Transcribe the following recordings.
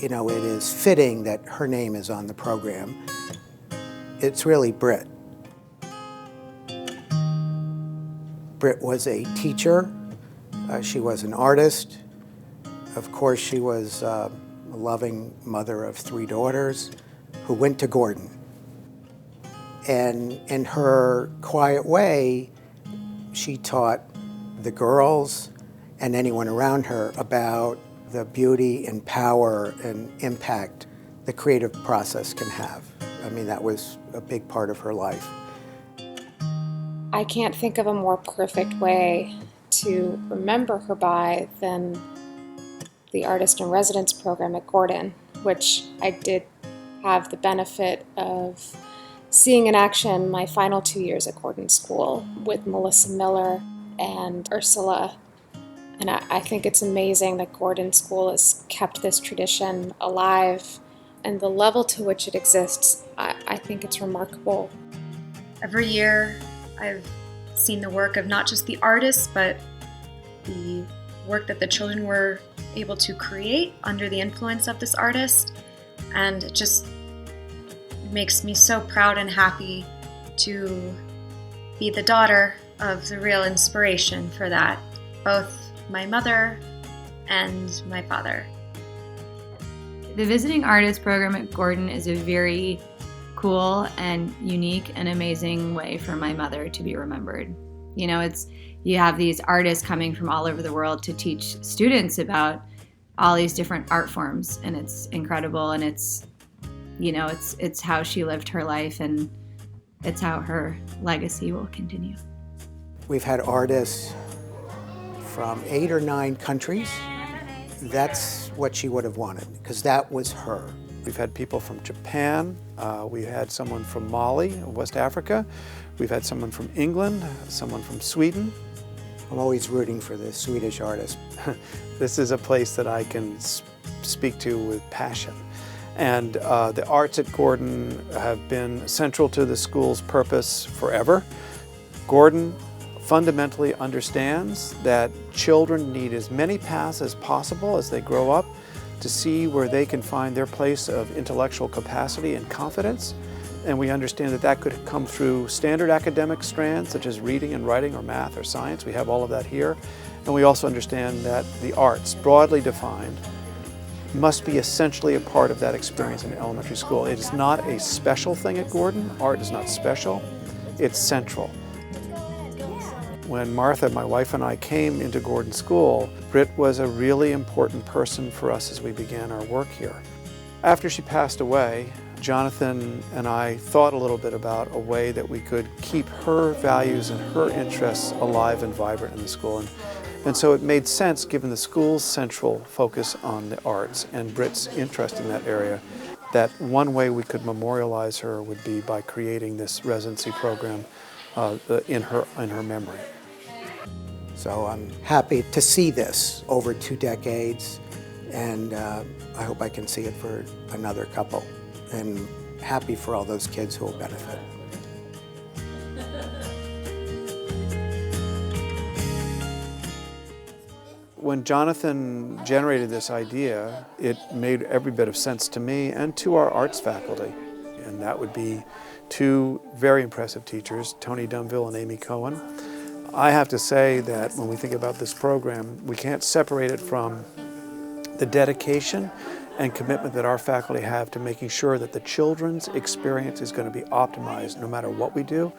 you know, it is fitting that her name is on the program. It's really Britt. Britt was a teacher. She was an artist. Of course, she was a loving mother of 3 daughters who went to Gordon. And in her quiet way, she taught the girls and anyone around her about the beauty and power and impact the creative process can have. I mean, that was a big part of her life. I can't think of a more perfect way to remember her by than the Artist in Residence program at Gordon, which I did have the benefit of seeing in action my final 2 years at Gordon School with Melissa Miller and Ursula. And I think it's amazing that Gordon School has kept this tradition alive, and the level to which it exists, I think it's remarkable. Every year I've seen the work of not just the artists, but the work that the children were able to create under the influence of this artist, and it just makes me so proud and happy to be the daughter of the real inspiration for that, both my mother and my father. The Visiting Artist program at Gordon is a very cool and unique and amazing way for my mother to be remembered. You know, you have these artists coming from all over the world to teach students about all these different art forms, and it's incredible, and it's how she lived her life, and it's how her legacy will continue. We've had artists from 8 or 9 countries. That's what she would have wanted, because that was her. We've had people from Japan, we had someone from Mali, West Africa, we've had someone from England, someone from Sweden. I'm always rooting for the Swedish artist. This is a place that I can speak to with passion. And the arts at Gordon have been central to the school's purpose forever. Gordon fundamentally understands that children need as many paths as possible as they grow up to see where they can find their place of intellectual capacity and confidence. And we understand that that could come through standard academic strands such as reading and writing or math or science. We have all of that here. And we also understand that the arts, broadly defined, must be essentially a part of that experience in elementary school. It is not a special thing at Gordon. Art is not special, it's central. When Martha, my wife, and I came into Gordon School, Britt was a really important person for us as we began our work here. After she passed away, Jonathan and I thought a little bit about a way that we could keep her values and her interests alive and vibrant in the school. And so it made sense, given the school's central focus on the arts and Britt's interest in that area, that one way we could memorialize her would be by creating this residency program in her memory. So I'm happy to see this over 2 decades, and I hope I can see it for another couple, and happy for all those kids who will benefit. When Jonathan generated this idea, it made every bit of sense to me and to our arts faculty. And that would be 2 very impressive teachers, Tony Dunville and Amy Cohen. I have to say that when we think about this program, we can't separate it from the dedication and commitment that our faculty have to making sure that the children's experience is going to be optimized no matter what we do.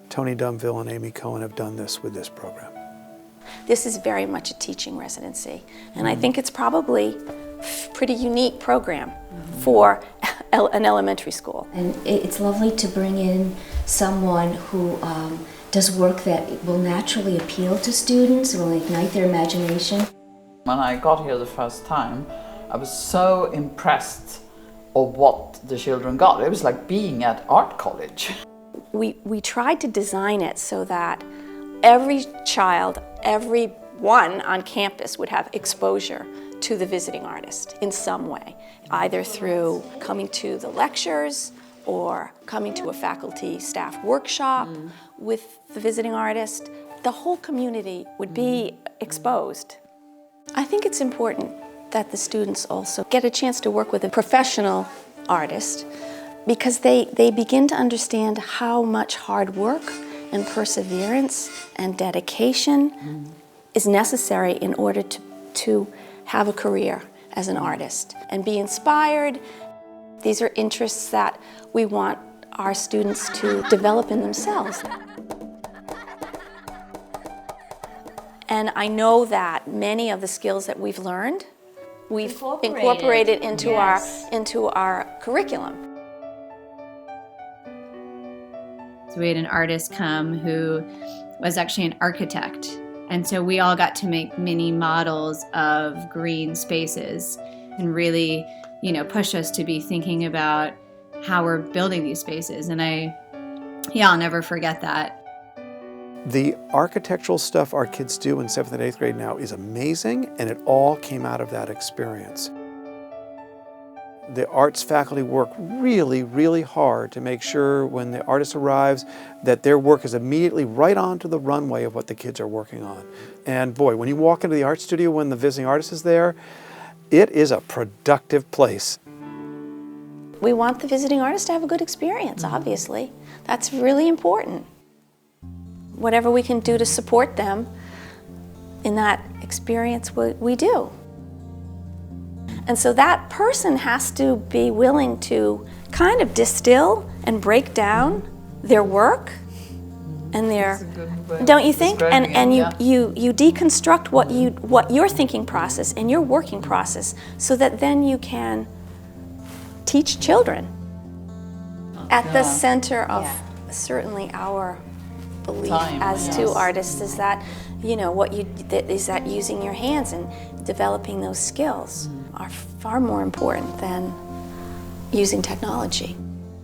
Tony Dunville and Amy Cohen have done this with this program. This is very much a teaching residency, and I think it's probably a pretty unique program for an elementary school. And it's lovely to bring in someone who does work that will naturally appeal to students, will ignite their imagination. When I got here the first time, I was so impressed of what the children got. It was like being at art college. We tried to design it so that every child, everyone on campus would have exposure to the visiting artist in some way, either through coming to the lectures or coming to a faculty staff workshop with the visiting artist. The whole community would be exposed. I think it's important that the students also get a chance to work with a professional artist, because they begin to understand how much hard work and perseverance and dedication is necessary in order to have a career as an artist and be inspired. These are interests that we want our students to develop in themselves. And I know that many of the skills that we've learned, we've incorporated into our curriculum. So we had an artist come who was actually an architect. And so we all got to make mini models of green spaces and really, push us to be thinking about how we're building these spaces. And I'll never forget that. The architectural stuff our kids do in 7th and 8th grade now is amazing, and it all came out of that experience. The arts faculty work really, really hard to make sure when the artist arrives that their work is immediately right onto the runway of what the kids are working on. And boy, when you walk into the art studio when the visiting artist is there, it is a productive place. We want the visiting artist to have a good experience, obviously. That's really important. Whatever we can do to support them in that experience, we do. And so that person has to be willing to kind of distill and break down their work and their, don't you think? And you deconstruct what your thinking process and your working process, so that then you can teach children. At the center of certainly our belief as two artists is that, is that using your hands and developing those skills are far more important than using technology.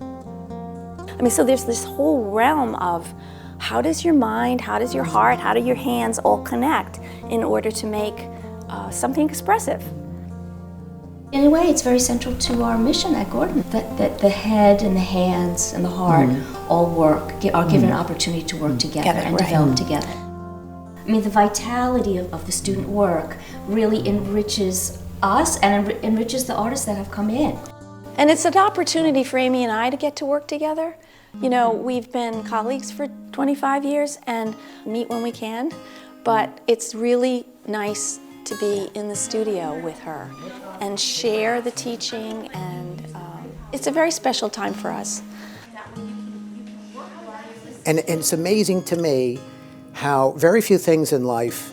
I mean, so there's this whole realm of how does your mind, how does your heart, how do your hands all connect in order to make something expressive? In a way, it's very central to our mission at Gordon, that the head and the hands and the heart all are given an opportunity to work together and develop together. I mean, the vitality of the student work really enriches us and enriches the artists that have come in. And it's an opportunity for Amy and I to get to work together. We've been colleagues for 25 years and meet when we can, but it's really nice to be in the studio with her and share the teaching, and it's a very special time for us. And it's amazing to me how very few things in life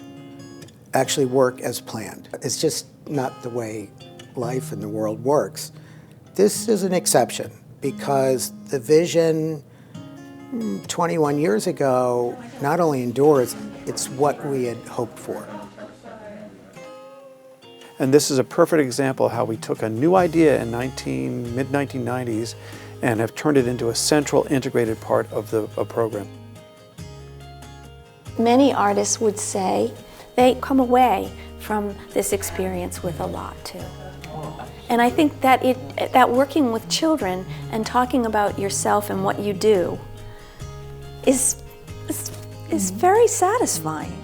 actually work as planned. It's just not the way life and the world works. This is an exception because the vision 21 years ago not only endures, it's what we had hoped for. And this is a perfect example of how we took a new idea in mid-1990s and have turned it into a central integrated part of the program. Many artists would say they come away from this experience with a lot too. And I think that that working with children and talking about yourself and what you do is very satisfying.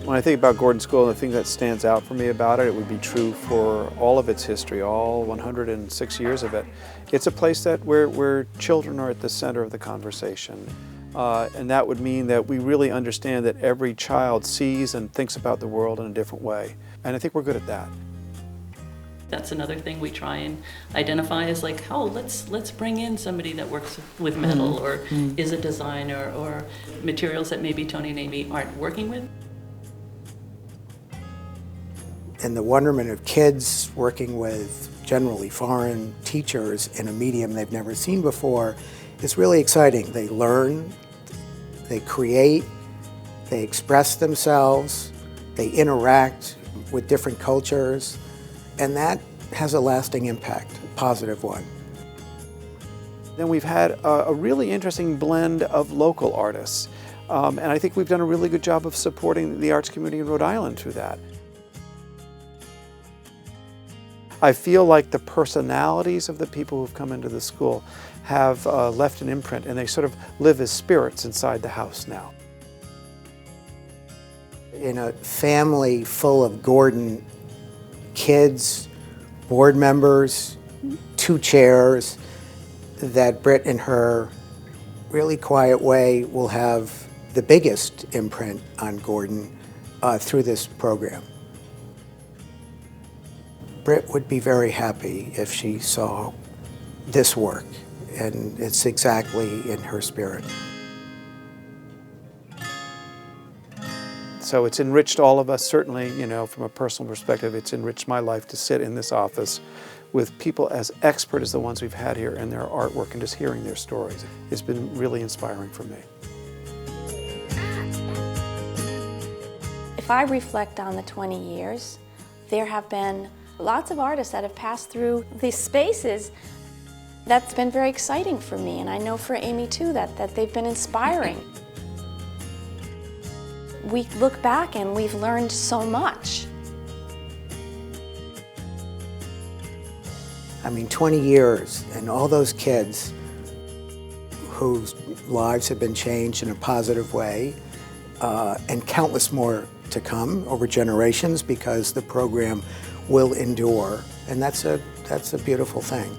When I think about Gordon School, the thing that stands out for me about it, it would be true for all of its history, all 106 years of it. It's a place where children are at the center of the conversation. And that would mean that we really understand that every child sees and thinks about the world in a different way. And I think we're good at that. That's another thing we try and identify is like, oh, let's bring in somebody that works with metal or is a designer or materials that maybe Tony and Amy aren't working with. And the wonderment of kids working with generally foreign teachers in a medium they've never seen before is really exciting. They learn, they create, they express themselves, they interact with different cultures, and that has a lasting impact, a positive one. Then we've had a really interesting blend of local artists, and I think we've done a really good job of supporting the arts community in Rhode Island through that. I feel like the personalities of the people who've come into the school have left an imprint, and they sort of live as spirits inside the house now. In a family full of Gordon kids, board members, 2 chairs, that Britt in her really quiet way will have the biggest imprint on Gordon through this program. Britt would be very happy if she saw this work, and it's exactly in her spirit. So it's enriched all of us, certainly, you know, from a personal perspective, it's enriched my life to sit in this office with people as expert as the ones we've had here in their artwork and just hearing their stories. It's been really inspiring for me. If I reflect on the 20 years, there have been lots of artists that have passed through these spaces. That's been very exciting for me, and I know for Amy too, that they've been inspiring. We look back and we've learned so much. I mean, 20 years and all those kids whose lives have been changed in a positive way, and countless more to come over generations, because the program will endure, and that's a beautiful thing.